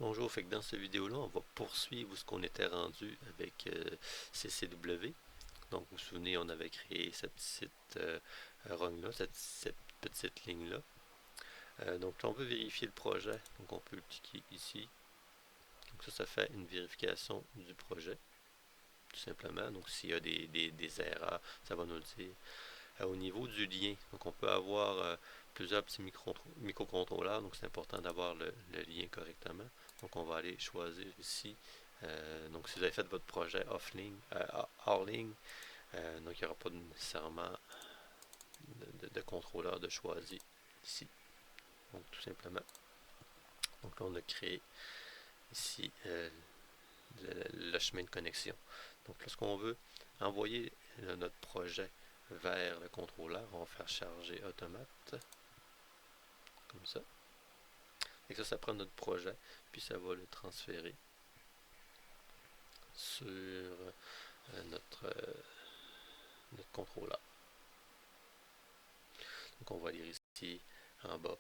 Bonjour, fait que dans cette vidéo-là, on va poursuivre ce qu'on était rendu avec CCW. Donc, vous vous souvenez, on avait créé cette petite rung-là, cette petite ligne-là. Donc, là, on veut vérifier le projet. Donc, on peut le cliquer ici. Donc, ça fait une vérification du projet, tout simplement. Donc, s'il y a des erreurs, ça va nous le dire. Au niveau du lien, donc on peut avoir plusieurs petits microcontrôleurs, donc c'est important d'avoir le lien correctement. Donc on va aller choisir ici. Donc si vous avez fait votre projet offline, hors ligne, donc il n'y aura pas nécessairement de contrôleur de choisi ici. Donc tout simplement. Donc là on a créé ici le chemin de connexion. Donc lorsqu'on veut envoyer notre projet vers le contrôleur, on va faire charger automate, comme ça. Et ça prend notre projet, puis ça va le transférer sur notre contrôleur. Donc on va lire ici en bas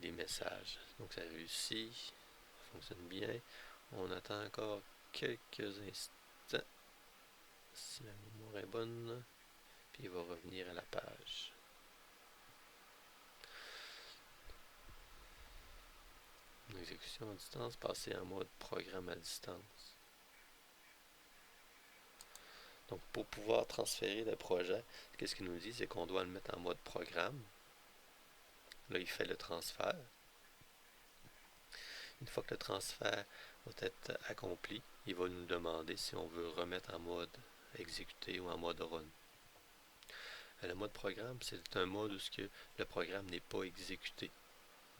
les messages. Donc ça réussit, ça fonctionne bien. On attend encore quelques instants, si la mémoire est bonne, puis il va revenir à la page. Exécution à distance, passer en mode programme à distance. Donc, pour pouvoir transférer le projet, qu'est-ce qu'il nous dit? C'est qu'on doit le mettre en mode programme. Là, il fait le transfert. Une fois que le transfert va être accompli, il va nous demander si on veut remettre en mode exécuté ou en mode run. Le mode programme, c'est un mode où le programme n'est pas exécuté.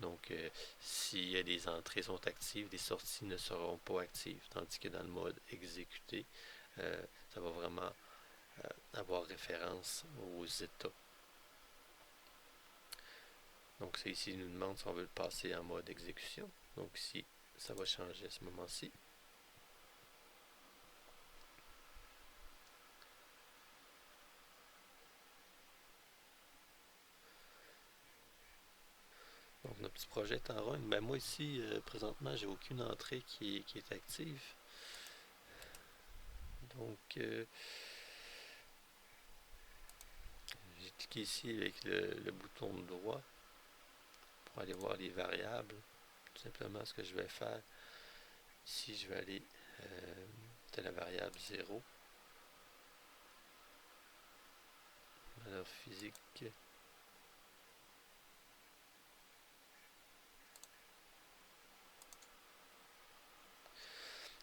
Donc, si les entrées sont actives, les sorties ne seront pas actives. Tandis que dans le mode exécuté, ça va vraiment avoir référence aux états. Donc c'est ici, il nous demande si on veut le passer en mode exécution. Donc ici, ça va changer à ce moment-ci. Donc notre petit projet est en run. Ben moi ici, présentement, j'ai aucune entrée qui est active. Donc j'ai cliqué ici avec le bouton de droit pour aller voir les variables. Tout simplement, ce que je vais faire, ici, je vais aller de la variable 0, valeur physique.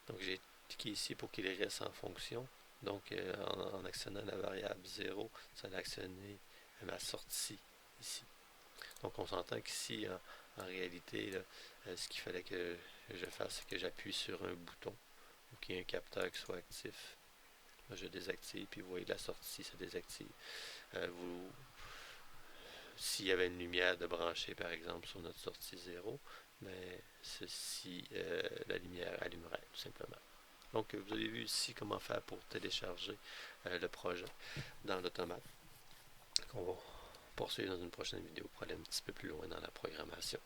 Donc j'ai cliqué ici pour qu'il reste en fonction. Donc en actionnant la variable 0, ça va actionner ma sortie ici. Donc on s'entend qu'ici, en réalité, là, ce qu'il fallait que je fasse, c'est que j'appuie sur un bouton ou qu'il y ait un capteur qui soit actif. Là, je désactive, puis vous voyez la sortie se désactive. S'il y avait une lumière de brancher, par exemple, sur notre sortie 0, mais ceci, la lumière allumerait, tout simplement. Donc, vous avez vu ici comment faire pour télécharger le projet dans l'automate. On va poursuivre dans une prochaine vidéo pour aller un petit peu plus loin dans la programmation.